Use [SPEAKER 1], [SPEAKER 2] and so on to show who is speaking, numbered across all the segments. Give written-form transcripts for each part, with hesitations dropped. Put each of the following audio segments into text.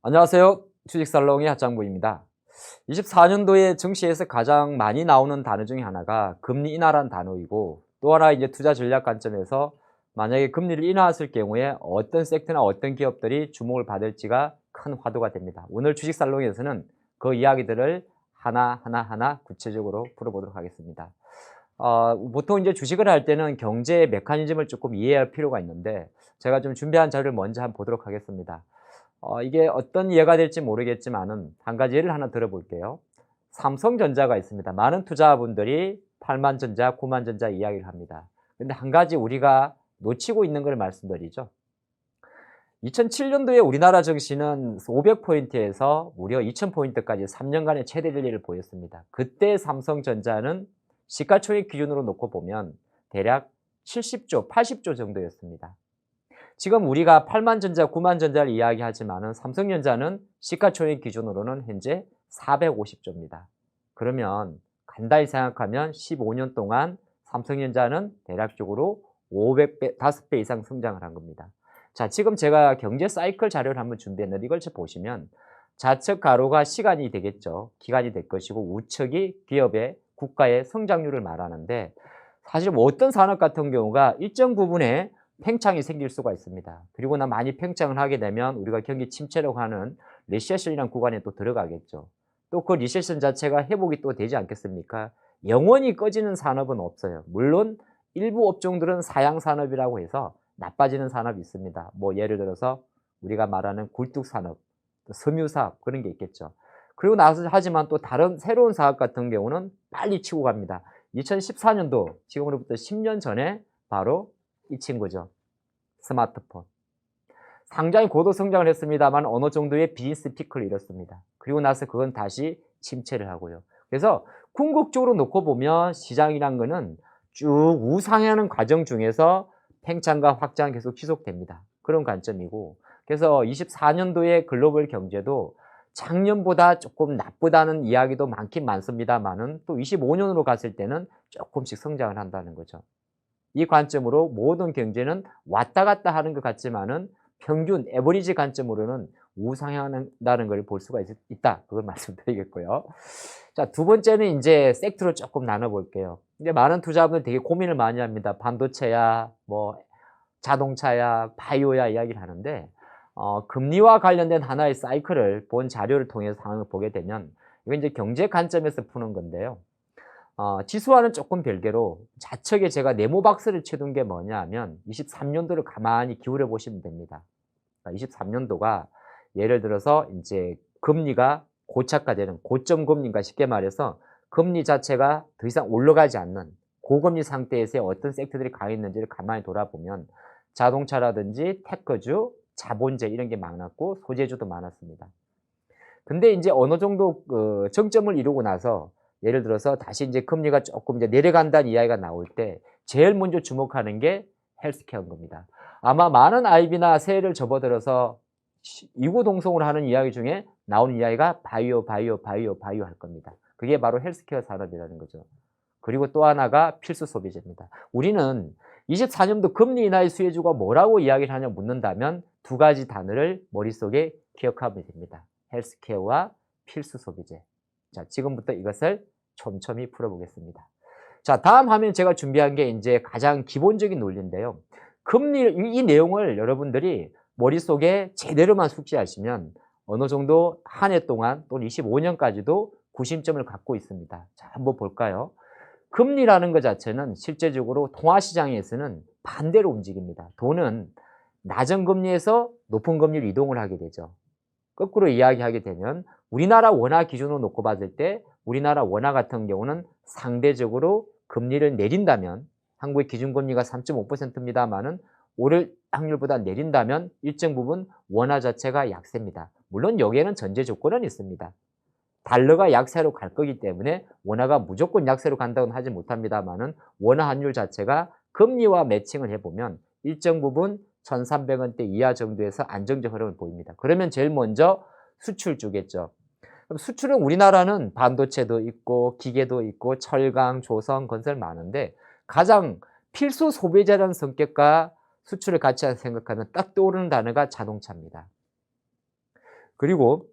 [SPEAKER 1] 안녕하세요. 주식살롱의 핫장부입니다. 24년도에 증시에서 가장 많이 나오는 단어 중에 하나가 금리 인하라는 단어이고, 또 하나 이제 투자 전략 관점에서 만약에 금리를 인하했을 경우에 어떤 섹터나 어떤 기업들이 주목을 받을지가 큰 화두가 됩니다. 오늘 주식살롱에서는 그 이야기들을 하나 구체적으로 풀어보도록 하겠습니다. 보통 이제 주식을 할 때는 경제의 메커니즘을 조금 이해할 필요가 있는데, 제가 좀 준비한 자료를 먼저 한번 보도록 하겠습니다. 이게 어떤 예가 될지 모르겠지만은 한 가지 예를 하나 들어볼게요. 삼성전자가 있습니다. 많은 투자분들이 8만전자, 9만전자 이야기를 합니다. 근데 한 가지 우리가 놓치고 있는 걸 말씀드리죠. 2007년도에 우리나라 증시는 500포인트에서 무려 2000포인트까지 3년간의 최대 rally를 보였습니다. 그때 삼성전자는 시가총액 기준으로 놓고 보면 대략 70조, 80조 정도였습니다. 지금 우리가 8만전자, 9만전자를 이야기하지만은 삼성전자는 시가총액 기준으로는 현재 450조입니다. 그러면 간단히 생각하면 15년 동안 삼성전자는 대략적으로 500배, 5배 이상 성장을 한 겁니다. 자, 지금 제가 경제 사이클 자료를 한번 준비했는데 이걸 보시면 좌측 가로가 시간이 되겠죠. 기간이 될 것이고 우측이 기업의 국가의 성장률을 말하는데, 사실 뭐 어떤 산업 같은 경우가 일정 부분에 팽창이 생길 수가 있습니다. 그리고 많이 팽창을 하게 되면 우리가 경기 침체라고 하는 리세션이라는 구간에 또 들어가겠죠. 또 그 리세션 자체가 회복이 또 되지 않겠습니까? 영원히 꺼지는 산업은 없어요. 물론 일부 업종들은 사양 산업이라고 해서 나빠지는 산업이 있습니다. 뭐 예를 들어서 우리가 말하는 굴뚝 산업, 섬유 사업 그런 게 있겠죠. 그리고 나서 하지만 또 다른 새로운 사업 같은 경우는 빨리 치고 갑니다. 2014년도 지금으로부터 10년 전에 바로 이 친구죠. 스마트폰. 상당히 고도 성장을 했습니다만 어느 정도의 비즈니스 피크를 이뤘습니다. 그리고 나서 그건 다시 침체를 하고요. 그래서 궁극적으로 놓고 보면 시장이란 거는 쭉 우상향하는 과정 중에서 팽창과 확장이 계속 지속됩니다. 그런 관점이고, 그래서 24년도의 글로벌 경제도 작년보다 조금 나쁘다는 이야기도 많긴 많습니다만은 또 25년으로 갔을 때는 조금씩 성장을 한다는 거죠. 이 관점으로 모든 경제는 왔다 갔다 하는 것 같지만은 평균 에버리지 관점으로는 우상향한다는 걸 볼 수가 있다. 그걸 말씀드리겠고요. 자, 두 번째는 이제 섹터로 조금 나눠볼게요. 근데 많은 투자분들 되게 고민을 많이 합니다. 반도체야, 뭐 자동차야, 바이오야 이야기를 하는데, 금리와 관련된 하나의 사이클을 본 자료를 통해서 상황을 보게 되면 이건 이제 경제 관점에서 푸는 건데요. 지수와는 조금 별개로 좌측에 제가 네모 박스를 쳐둔 게 뭐냐 하면 23년도를 가만히 기울여 보시면 됩니다. 23년도가 예를 들어서 이제 금리가 고착화되는 고점 금리인가, 쉽게 말해서 금리 자체가 더 이상 올라가지 않는 고금리 상태에서 어떤 섹터들이 강했는지를 가만히 돌아보면 자동차라든지 테크주, 자본재 이런 게 많았고 소재주도 많았습니다. 근데 이제 어느 정도 그 정점을 이루고 나서 예를 들어서 다시 이제 금리가 조금 이제 내려간다는 이야기가 나올 때 제일 먼저 주목하는 게 헬스케어인 겁니다. 아마 많은 IB나 세일을 접어들어서 이구동성으로 하는 이야기 중에 나오는 이야기가 바이오 할 겁니다. 그게 바로 헬스케어 산업이라는 거죠. 그리고 또 하나가 필수 소비재입니다. 우리는 24년도 금리 인하의 수혜주가 뭐라고 이야기를 하냐 묻는다면 두 가지 단어를 머릿속에 기억하면 됩니다. 헬스케어와 필수 소비재. 자, 지금부터 이것을 촘촘히 풀어보겠습니다. 자, 다음 화면 제가 준비한 게 이제 가장 기본적인 논리인데요. 이 내용을 여러분들이 머릿속에 제대로만 숙지하시면 어느 정도 한 해 동안 또는 25년까지도 구심점을 갖고 있습니다. 자, 한번 볼까요? 금리라는 것 자체는 실제적으로 통화시장에서는 반대로 움직입니다. 돈은 낮은 금리에서 높은 금리로 이동을 하게 되죠. 거꾸로 이야기하게 되면 우리나라 원화 기준으로 놓고 봤을 때 우리나라 원화 같은 경우는 상대적으로 금리를 내린다면, 한국의 기준금리가 3.5%입니다만은 오를 확률보다 내린다면 일정 부분 원화 자체가 약세입니다. 물론 여기에는 전제 조건은 있습니다. 달러가 약세로 갈 거기 때문에 원화가 무조건 약세로 간다고는 하지 못합니다만은 원화 환율 자체가 금리와 매칭을 해보면 일정 부분 1,300원대 이하 정도에서 안정적 흐름을 보입니다. 그러면 제일 먼저 수출 주겠죠. 그럼 수출은 우리나라는 반도체도 있고 기계도 있고 철강, 조선, 건설 많은데 가장 필수 소비재라는 성격과 수출을 같이 생각하면 딱 떠오르는 단어가 자동차입니다. 그리고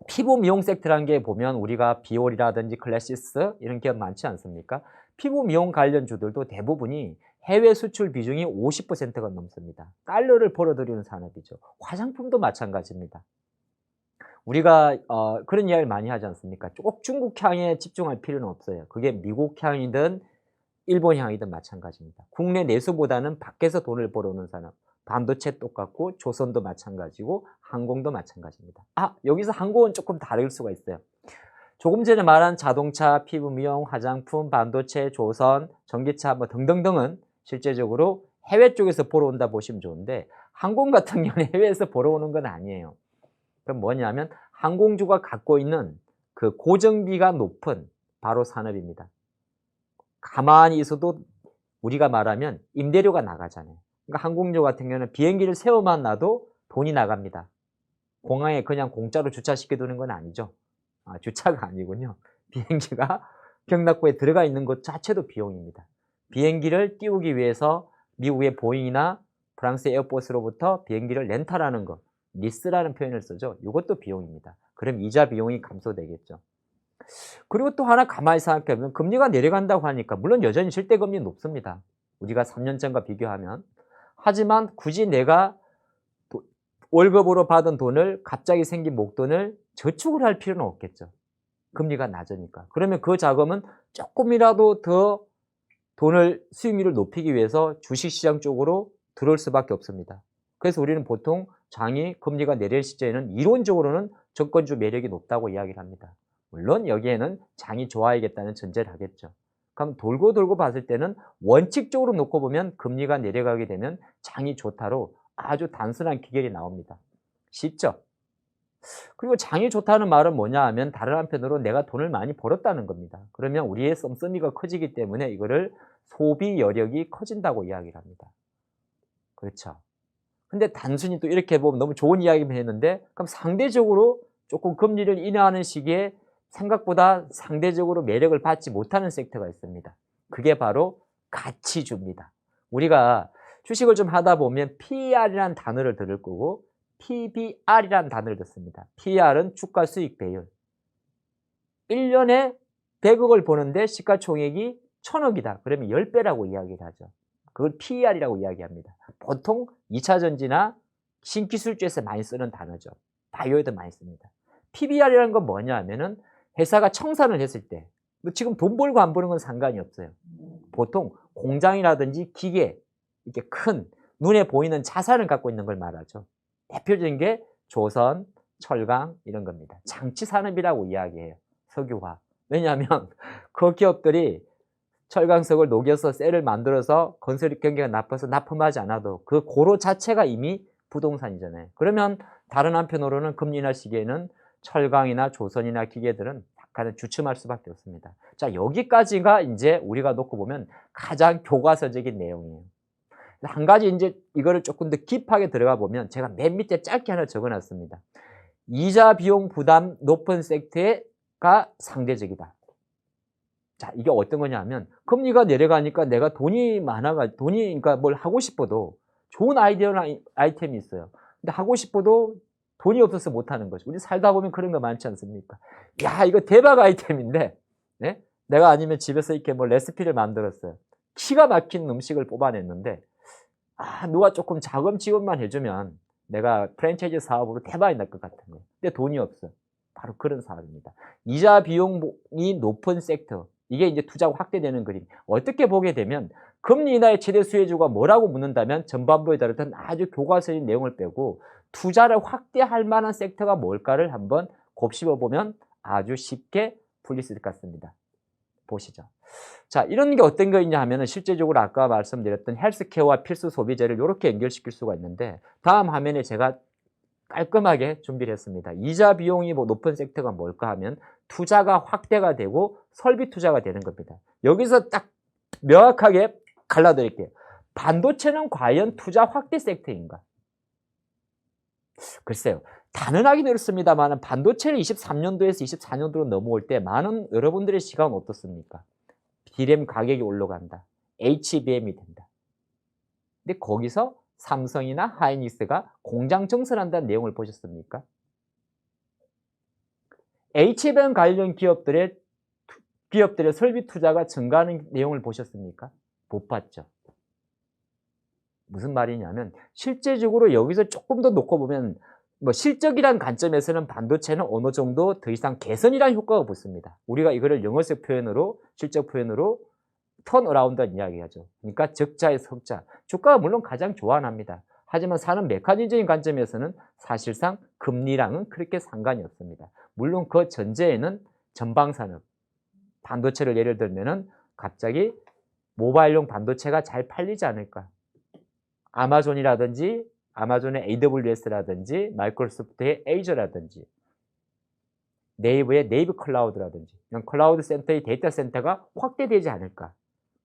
[SPEAKER 1] 피부 미용 섹터라는 게 보면 우리가 비올이라든지 클래시스 이런 기업 많지 않습니까? 피부 미용 관련주들도 대부분이 해외 수출 비중이 50%가 넘습니다. 달러를 벌어들이는 산업이죠. 화장품도 마찬가지입니다. 우리가 그런 이야기를 많이 하지 않습니까? 꼭 중국 향에 집중할 필요는 없어요. 그게 미국 향이든 일본 향이든 마찬가지입니다. 국내 내수보다는 밖에서 돈을 벌어오는 산업. 반도체 똑같고 조선도 마찬가지고 항공도 마찬가지입니다. 여기서 항공은 조금 다를 수가 있어요. 조금 전에 말한 자동차, 피부 미용, 화장품, 반도체, 조선, 전기차 뭐 등등등은 실제적으로 해외 쪽에서 벌어온다 보시면 좋은데 항공 같은 경우는 해외에서 벌어오는 건 아니에요. 그럼 뭐냐면 항공주가 갖고 있는 그 고정비가 높은 바로 산업입니다. 가만히 있어도 우리가 말하면 임대료가 나가잖아요. 그러니까 항공주 같은 경우는 비행기를 세워만 놔도 돈이 나갑니다. 공항에 그냥 공짜로 주차시켜 두는 건 아니죠. 주차가 아니군요. 비행기가 경납고에 들어가 있는 것 자체도 비용입니다. 비행기를 띄우기 위해서 미국의 보잉이나 프랑스 에어버스로부터 비행기를 렌탈하는 것, 리스라는 표현을 쓰죠. 이것도 비용입니다. 그럼 이자 비용이 감소되겠죠. 그리고 또 하나 가만히 생각해보면 금리가 내려간다고 하니까 물론 여전히 실대금리 높습니다. 우리가 3년 전과 비교하면. 하지만 굳이 내가 월급으로 받은 돈을 갑자기 생긴 목돈을 저축을 할 필요는 없겠죠. 금리가 낮으니까. 그러면 그 자금은 조금이라도 더 돈을 수익률을 높이기 위해서 주식시장 쪽으로 들어올 수밖에 없습니다. 그래서 우리는 보통 장이 금리가 내릴 시점에는 이론적으로는 정권주 매력이 높다고 이야기를 합니다. 물론 여기에는 장이 좋아야겠다는 전제를 하겠죠. 그럼 돌고 봤을 때는 원칙적으로 놓고 보면 금리가 내려가게 되면 장이 좋다로 아주 단순한 기결이 나옵니다. 쉽죠? 그리고 장이 좋다는 말은 뭐냐 하면 다른 한편으로 내가 돈을 많이 벌었다는 겁니다. 그러면 우리의 씀씀이가 커지기 때문에 이거를 소비 여력이 커진다고 이야기를 합니다. 그렇죠. 근데 단순히 또 이렇게 보면 너무 좋은 이야기만 했는데 그럼 상대적으로 조금 금리를 인하하는 시기에 생각보다 상대적으로 매력을 받지 못하는 섹터가 있습니다. 그게 바로 가치주입니다. 우리가 주식을 좀 하다 보면 PER이라는 단어를 들을 거고 PBR이라는 단어를 듣습니다. PER은 주가 수익 배율. 1년에 100억을 버는데 시가총액이 1000억이다. 그러면 10배라고 이야기를 하죠. 그걸 PER이라고 이야기합니다. 보통 2차 전지나 신기술주에서 많이 쓰는 단어죠. 바이오에도 많이 씁니다. PBR이라는 건 뭐냐 하면은 회사가 청산을 했을 때 지금 돈 벌고 안 버는 건 상관이 없어요. 보통 공장이라든지 기계, 이렇게 큰 눈에 보이는 자산을 갖고 있는 걸 말하죠. 대표적인 게 조선, 철강 이런 겁니다. 장치 산업이라고 이야기해요. 석유화. 왜냐하면 그 기업들이 철강석을 녹여서 셀을 만들어서 건설 경기가 나빠서 납품하지 않아도 그 고로 자체가 이미 부동산이잖아요. 그러면 다른 한편으로는 금리 인하 시기에는 철강이나 조선이나 기계들은 약간은 주춤할 수밖에 없습니다. 자, 여기까지가 이제 우리가 놓고 보면 가장 교과서적인 내용이에요. 한 가지 이제 이거를 조금 더 딥하게 들어가 보면 제가 맨 밑에 짧게 하나 적어 놨습니다. 이자 비용 부담 높은 섹터가 상대적이다. 자, 이게 어떤 거냐 하면 금리가 내려가니까 내가 돈이 그러니까 뭘 하고 싶어도 좋은 아이디어나 아이템이 있어요. 근데 하고 싶어도 돈이 없어서 못 하는 거죠. 우리 살다 보면 그런 거 많지 않습니까? 야, 이거 대박 아이템인데, 네? 내가 아니면 집에서 이렇게 뭐 레시피를 만들었어요. 기가 막힌 음식을 뽑아냈는데, 누가 조금 자금 지원만 해주면 내가 프랜차이즈 사업으로 대박이 날 것 같은 거예요. 근데 돈이 없어. 바로 그런 사업입니다. 이자 비용이 높은 섹터. 이게 이제 투자가 확대되는 그림. 어떻게 보게 되면 금리 인하의 최대 수혜주가 뭐라고 묻는다면 전반부에 다뤘던 아주 교과서적인 내용을 빼고 투자를 확대할 만한 섹터가 뭘까를 한번 곱씹어 보면 아주 쉽게 풀릴 수 있을 것 같습니다. 보시죠. 자, 이런 게 어떤 거 있냐 하면은 실제적으로 아까 말씀드렸던 헬스케어와 필수 소비재를 이렇게 연결시킬 수가 있는데 다음 화면에 제가 깔끔하게 준비를 했습니다. 이자 비용이 높은 섹터가 뭘까 하면 투자가 확대가 되고 설비 투자가 되는 겁니다. 여기서 딱 명확하게 갈라드릴게요. 반도체는 과연 투자 확대 섹터인가? 글쎄요. 단언하기는 어렵습니다만 반도체를 23년도에서 24년도로 넘어올 때 많은 여러분들의 시각은 어떻습니까? D램 가격이 올라간다. HBM이 된다. 근데 거기서 삼성이나 하이닉스가 공장 증설한다는 내용을 보셨습니까? H방 관련 기업들의 설비 투자가 증가하는 내용을 보셨습니까? 못 봤죠. 무슨 말이냐면 실제적으로 여기서 조금 더 놓고 보면 뭐 실적이란 관점에서는 반도체는 어느 정도 더 이상 개선이라는 효과가 붙습니다. 우리가 이거를 영어식 표현으로 실적 표현으로 턴어라운드라는 이야기하죠. 그러니까 적자에서 흑자. 주가가 물론 가장 좋아합니다. 하지만 사는 메커니즘적인 관점에서는 사실상 금리랑은 그렇게 상관이 없습니다. 물론 그 전제에는 전방산업, 반도체를 예를 들면은 갑자기 모바일용 반도체가 잘 팔리지 않을까. 아마존이라든지 아마존의 AWS라든지 마이크로소프트의 에이저라든지 네이버의 네이버 클라우드라든지 이런 클라우드 센터의 데이터 센터가 확대되지 않을까.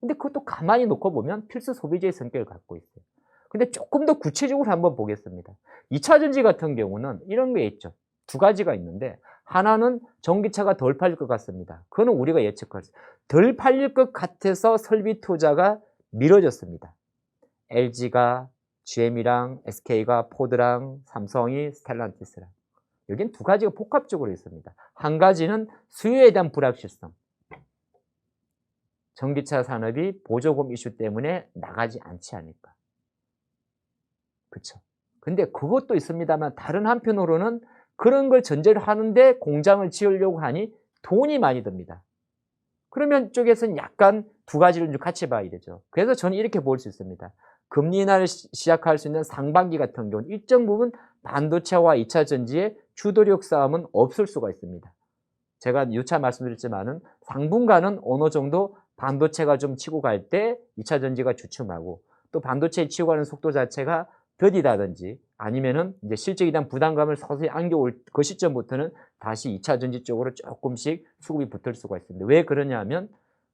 [SPEAKER 1] 근데 그것도 가만히 놓고 보면 필수 소비재의 성격을 갖고 있어요. 근데 조금 더 구체적으로 한번 보겠습니다. 2차 전지 같은 경우는 이런 게 있죠. 두 가지가 있는데 하나는 전기차가 덜 팔릴 것 같습니다. 그거는 우리가 예측할 수 있어요. 덜 팔릴 것 같아서 설비 투자가 미뤄졌습니다. LG가 GM이랑 SK가 포드랑 삼성이 스텔란티스랑 여기는 두 가지가 복합적으로 있습니다. 한 가지는 수요에 대한 불확실성. 전기차 산업이 보조금 이슈 때문에 나가지 않지 않을까. 그렇죠. 근데 그것도 있습니다만 다른 한편으로는 그런 걸 전제를 하는데 공장을 지으려고 하니 돈이 많이 듭니다. 그러면 이쪽에서는 약간 두 가지를 같이 봐야 되죠. 그래서 저는 이렇게 볼 수 있습니다. 금리 인하를 시작할 수 있는 상반기 같은 경우는 일정 부분 반도체와 2차 전지의 주도력 싸움은 없을 수가 있습니다. 제가 6차 말씀드렸지만은 당분간은 어느 정도 반도체가 좀 치고 갈 때 2차 전지가 주춤하고 또 반도체에 치고 가는 속도 자체가 더디다든지 아니면은 이제 실적에 대한 부담감을 서서히 안겨올 그 시점부터는 다시 2차 전지 쪽으로 조금씩 수급이 붙을 수가 있습니다. 왜 그러냐면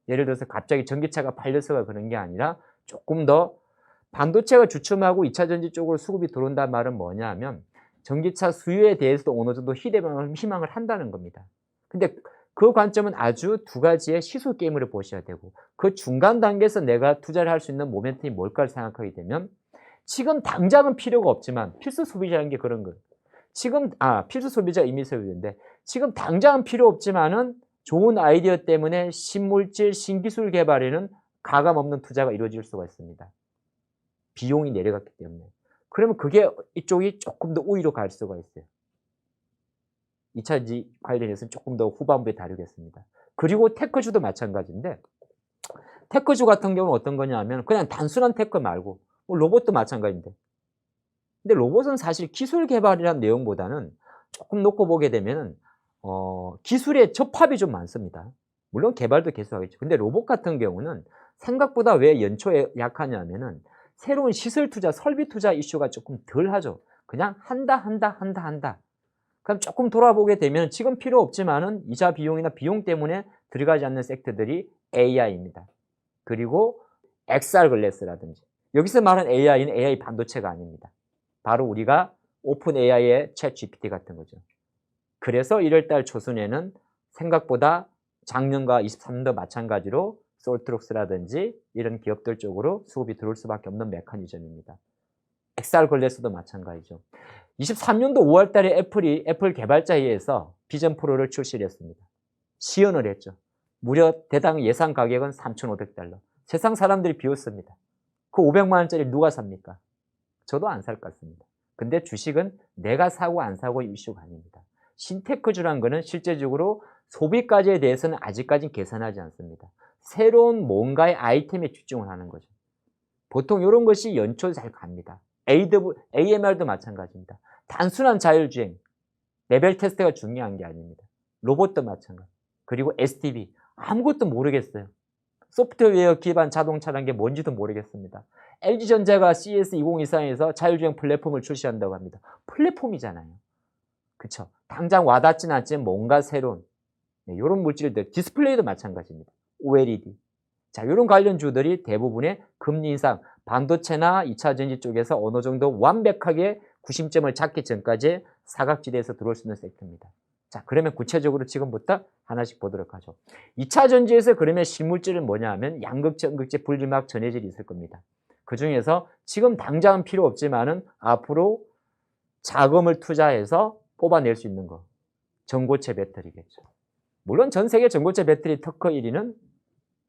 [SPEAKER 1] 예를 들어서 갑자기 전기차가 팔려서가 그런 게 아니라 조금 더 반도체가 주춤하고 2차 전지 쪽으로 수급이 들어온다는 말은 뭐냐 하면 전기차 수요에 대해서도 어느 정도 희망을 한다는 겁니다. 근데 그 관점은 아주 두 가지의 시소 게임을 보셔야 되고 그 중간 단계에서 내가 투자를 할 수 있는 모멘텀이 뭘까를 생각하게 되면 지금 당장은 필요가 없지만 필수 소비자라는 게 그런 거예요. 지금 필수 소비자 이미 소비인데 지금 당장은 필요 없지만은 좋은 아이디어 때문에 신물질, 신기술 개발에는 가감 없는 투자가 이루어질 수가 있습니다. 비용이 내려갔기 때문에. 그러면 그게 이쪽이 조금 더 우위로 갈 수가 있어요. 2차전지 관련해서는 조금 더 후반부에 다루겠습니다. 그리고 테크주도 마찬가지인데 테크주 같은 경우는 어떤 거냐 하면 그냥 단순한 테크 말고 로봇도 마찬가지인데 근데 로봇은 사실 기술 개발이라는 내용보다는 조금 놓고 보게 되면 기술의 접합이 좀 많습니다. 물론 개발도 계속하겠죠. 근데 로봇 같은 경우는 생각보다 왜 연초에 약하냐면은 새로운 시설 투자, 설비 투자 이슈가 조금 덜 하죠. 그냥 한다. 그럼 조금 돌아보게 되면 지금 필요 없지만은 이자 비용이나 비용 때문에 들어가지 않는 섹터들이 AI입니다. 그리고 XR 글래스라든지 여기서 말하는 AI는 AI 반도체가 아닙니다. 바로 우리가 오픈 AI의 챗 GPT 같은 거죠. 그래서 1월달 초순에는 생각보다 작년과 23년도 마찬가지로 솔트록스라든지 이런 기업들 쪽으로 수급이 들어올 수밖에 없는 메커니즘입니다. XR 글래스도 마찬가지죠. 23년도 5월 달에 애플 개발자회의에서 비전 프로를 출시를 했습니다. 시연을 했죠. 무려 대당 예상 가격은 3,500달러. 세상 사람들이 비웃습니다. 그 500만 원짜리 누가 삽니까? 저도 안 살 것 같습니다. 근데 주식은 내가 사고 안 사고의 이슈가 아닙니다. 신테크주라는 거는 실제적으로 소비까지에 대해서는 아직까지 계산하지 않습니다. 새로운 뭔가의 아이템에 집중을 하는 거죠. 보통 이런 것이 연초 잘 갑니다. AMR도 마찬가지입니다. 단순한 자율주행, 레벨 테스트가 중요한 게 아닙니다. 로봇도 마찬가지. 그리고 SDV, 아무것도 모르겠어요. 소프트웨어 기반 자동차라는 게 뭔지도 모르겠습니다. LG전자가 CES 2024에서 자율주행 플랫폼을 출시한다고 합니다. 플랫폼이잖아요. 그쵸? 당장 와닿지는 않지만 뭔가 새로운 이런 물질들, 디스플레이도 마찬가지입니다. OLED. 자, 이런 관련주들이 대부분의 금리 인상, 반도체나 2차 전지 쪽에서 어느 정도 완벽하게 구심점을 잡기 전까지 사각지대에서 들어올 수 있는 섹터입니다. 자, 그러면 구체적으로 지금부터 하나씩 보도록 하죠. 2차 전지에서 그러면 실물질은 뭐냐 하면 양극재, 음극재, 분리막, 전해질이 있을 겁니다. 그 중에서 지금 당장은 필요 없지만은 앞으로 자금을 투자해서 뽑아낼 수 있는 거. 전고체 배터리겠죠. 물론 전 세계 전고체 배터리 특허 1위는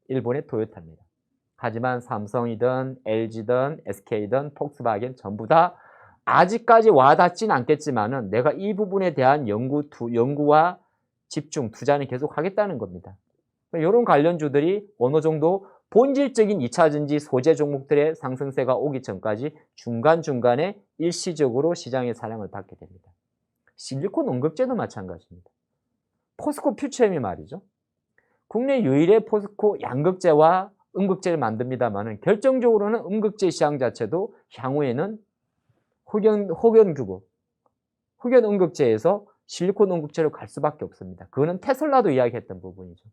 [SPEAKER 1] 일본의 토요타입니다. 하지만 삼성이든 LG든 SK든 폭스바겐 전부 다 아직까지 와닿진 않겠지만은 내가 이 부분에 대한 연구와 집중, 투자는 계속 하겠다는 겁니다. 이런 관련주들이 어느 정도 본질적인 2차전지 소재 종목들의 상승세가 오기 전까지 중간중간에 일시적으로 시장의 사랑을 받게 됩니다. 실리콘 음극재도 마찬가지입니다. 포스코 퓨처엠이 말이죠. 국내 유일의 포스코 양극재와 음극재를 만듭니다만은 결정적으로는 음극재 시장 자체도 향후에는 흑연 음극재에서 실리콘 음극재로 갈 수밖에 없습니다. 그거는 테슬라도 이야기했던 부분이죠.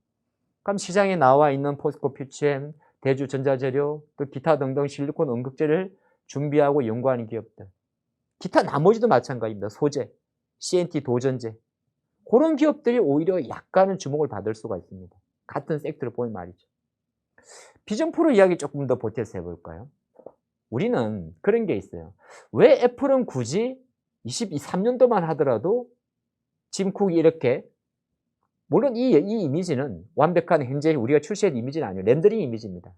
[SPEAKER 1] 그럼 시장에 나와 있는 포스코 퓨처엠, 대주전자재료, 또 기타 등등 실리콘 음극재를 준비하고 연구하는 기업들, 기타 나머지도 마찬가지입니다. 소재, CNT 도전재, 그런 기업들이 오히려 약간은 주목을 받을 수가 있습니다. 같은 섹터를 보면 말이죠. 비전 프로 이야기 조금 더 보태서 해볼까요? 우리는 그런 게 있어요. 왜 애플은 굳이 23년도만 하더라도 짐 쿡이 이렇게, 물론 이 이미지는 완벽한 현재 우리가 출시한 이미지는 아니에요. 렌더링 이미지입니다.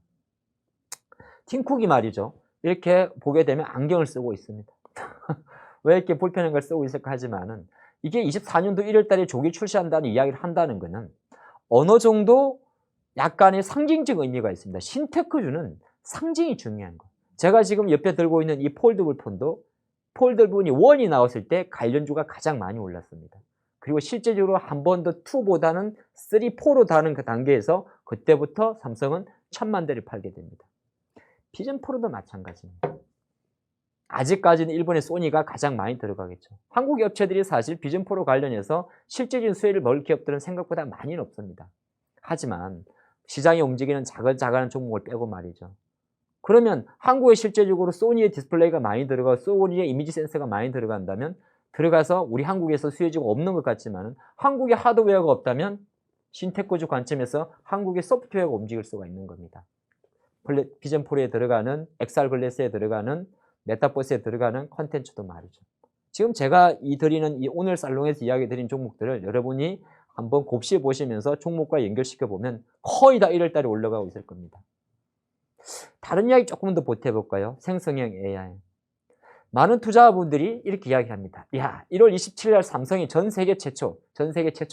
[SPEAKER 1] 팀 쿡이 말이죠. 이렇게 보게 되면 안경을 쓰고 있습니다. 왜 이렇게 불편한 걸 쓰고 있을까 하지만은 이게 24년도 1월 달에 조기 출시한다는 이야기를 한다는 것은 어느 정도 약간의 상징적 의미가 있습니다. 신테크주는 상징이 중요한 거예요. 제가 지금 옆에 들고 있는 이 폴더블 폰도 폴더블이 1이 나왔을 때 관련주가 가장 많이 올랐습니다. 그리고 실제적으로 한 번 더 2보다는 3, 4로 다는 그 단계에서 그때부터 삼성은 1000만 대를 팔게 됩니다. 비전 프로도 마찬가지입니다. 아직까지는 일본의 소니가 가장 많이 들어가겠죠. 한국 업체들이 사실 비전 프로 관련해서 실질적인 수혜를 먹을 기업들은 생각보다 많이는 없습니다. 하지만 시장이 움직이는 작은 종목을 빼고 말이죠. 그러면 한국에 실제적으로 소니의 디스플레이가 많이 들어가고 소니의 이미지 센서가 많이 들어간다면 들어가서 우리 한국에서 수혜주가 없는 것 같지만 한국에 하드웨어가 없다면 신테크주 관점에서 한국의 소프트웨어가 움직일 수가 있는 겁니다. 비전 프로에 들어가는 XR 글래스에 들어가는 메타버스에 들어가는 컨텐츠도 말이죠. 지금 제가 드리는 이 오늘 살롱에서 이야기 드린 종목들을 여러분이 한번 곱씹어 보시면서 종목과 연결시켜 보면 거의 다 1월 달에 올라가고 있을 겁니다. 다른 이야기 조금 더 보태볼까요? 생성형 AI. 많은 투자자분들이 이렇게 이야기합니다. 야, 1월 27일 날 삼성이 전 세계 최초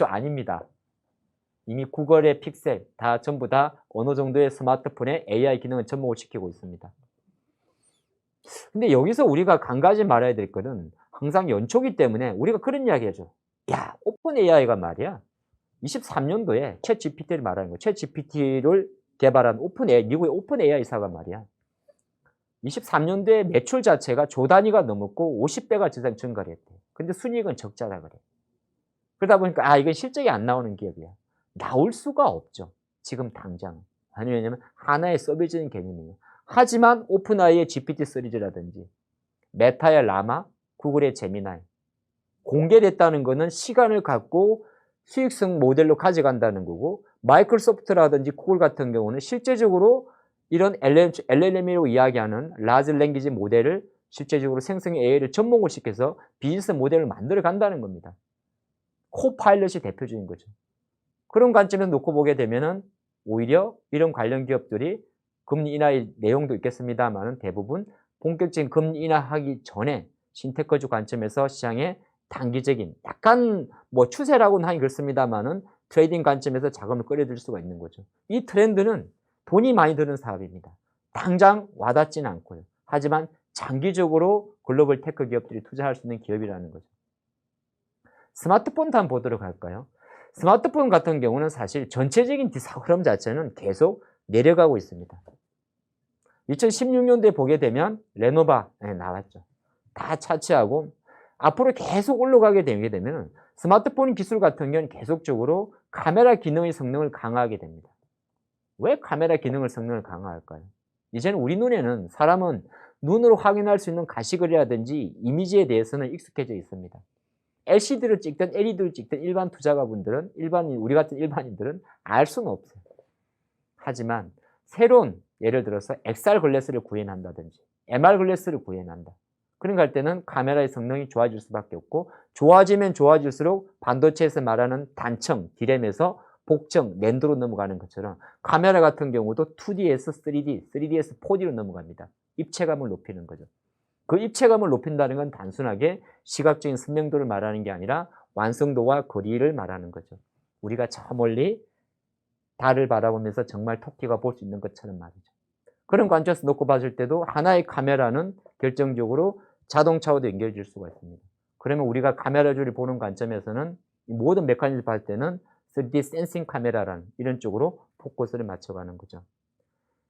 [SPEAKER 1] 아닙니다. 이미 구글의 픽셀 다 전부 다 어느 정도의 스마트폰에 AI 기능을 접목을 시키고 있습니다. 근데 여기서 우리가 간과하지 말아야 될 거는 항상 연초기 때문에 우리가 그런 이야기 해줘. 야, 오픈 AI가 말이야. 23년도에 챗 GPT를 말하는 거야. 챗 GPT를 개발한 미국의 오픈 AI사가 말이야. 23년도에 매출 자체가 조 단위가 넘었고 50배가 지상 증가를 했대. 근데 순이익은 적자라 그래. 그러다 보니까 이건 실적이 안 나오는 기업이야. 나올 수가 없죠. 지금 당장. 아니, 왜냐면 하나의 서비스적인 개념이에요. 하지만 오픈AI의 GPT-3라든지 메타의 라마, 구글의 제미나이 공개됐다는 것은 시간을 갖고 수익성 모델로 가져간다는 거고 마이크로소프트라든지 구글 같은 경우는 실제적으로 이런 LLM이라고 이야기하는 라지 랭귀지 모델을 실제적으로 생성 AI를 접목을 시켜서 비즈니스 모델을 만들어 간다는 겁니다. 코파일럿이 대표적인 거죠. 그런 관점에서 놓고 보게 되면은 오히려 이런 관련 기업들이 금리 인하의 내용도 있겠습니다만 대부분 본격적인 금리 인하하기 전에 신테크주 관점에서 시장에 단기적인 약간 추세라고는 하기 그렇습니다만은 트레이딩 관점에서 자금을 끌어들일 수가 있는 거죠. 이 트렌드는 돈이 많이 드는 사업입니다. 당장 와닿지는 않고요. 하지만 장기적으로 글로벌 테크 기업들이 투자할 수 있는 기업이라는 거죠. 스마트폰도 한번 보도록 할까요? 스마트폰 같은 경우는 사실 전체적인 흐름 자체는 계속 내려가고 있습니다. 2016년도에 보게 되면 레노바 나왔죠. 다 차치하고 앞으로 계속 올라가게 되면 스마트폰 기술 같은 경우는 계속적으로 카메라 기능의 성능을 강화하게 됩니다. 왜 카메라 기능을 성능을 강화할까요? 이제는 우리 눈에는 사람은 눈으로 확인할 수 있는 가시글이라든지 이미지에 대해서는 익숙해져 있습니다. LCD를 찍든 LED를 찍든 일반 투자가분들은 우리 같은 일반인들은 알 수는 없어요. 하지만 새로운 예를 들어서 XR 글래스를 구현한다든지 MR 글래스를 구현한다. 그러니까 할 때는 카메라의 성능이 좋아질 수밖에 없고 좋아지면 좋아질수록 반도체에서 말하는 단청, 디램에서 복층, 낸드로 넘어가는 것처럼 카메라 같은 경우도 2D에서 3D, 3D에서 4D로 넘어갑니다. 입체감을 높이는 거죠. 그 입체감을 높인다는 건 단순하게 시각적인 선명도를 말하는 게 아니라 완성도와 거리를 말하는 거죠. 우리가 저 멀리 달을 바라보면서 정말 토끼가 볼 수 있는 것처럼 말이죠. 그런 관점에서 놓고 봤을 때도 하나의 카메라는 결정적으로 자동차와도 연결될 수가 있습니다. 그러면 우리가 카메라줄을 보는 관점에서는 모든 메커니즘을 봤을 때는 3D 센싱 카메라라는 이런 쪽으로 포커스를 맞춰가는 거죠.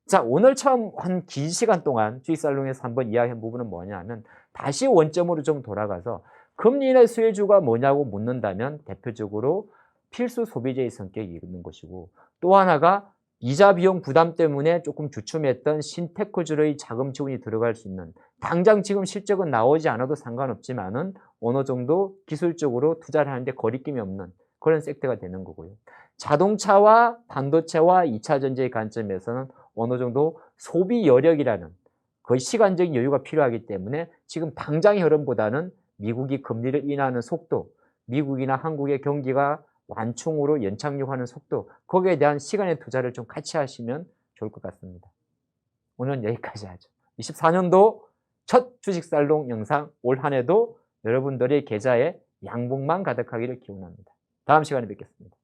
[SPEAKER 1] 자, 오늘 처음 한 긴 시간 동안 주식살롱에서 한번 이야기한 부분은 뭐냐면 다시 원점으로 좀 돌아가서 금리 인하 수혜주가 뭐냐고 묻는다면 대표적으로 필수 소비재의 성격이 있는 것이고 또 하나가 이자 비용 부담 때문에 조금 주춤했던 신테크주의 자금 지원이 들어갈 수 있는 당장 지금 실적은 나오지 않아도 상관없지만은 어느 정도 기술적으로 투자를 하는데 거리낌이 없는 그런 섹터가 되는 거고요. 자동차와 반도체와 2차 전지의 관점에서는 어느 정도 소비 여력이라는 거의 시간적인 여유가 필요하기 때문에 지금 당장의 흐름보다는 미국이 금리를 인하하는 속도, 미국이나 한국의 경기가 완충으로 연착륙하는 속도, 거기에 대한 시간의 투자를 좀 같이 하시면 좋을 것 같습니다. 오늘은 여기까지 하죠. 24년도 첫 주식살롱 영상 올 한 해도 여러분들의 계좌에 양복만 가득하기를 기원합니다. 다음 시간에 뵙겠습니다.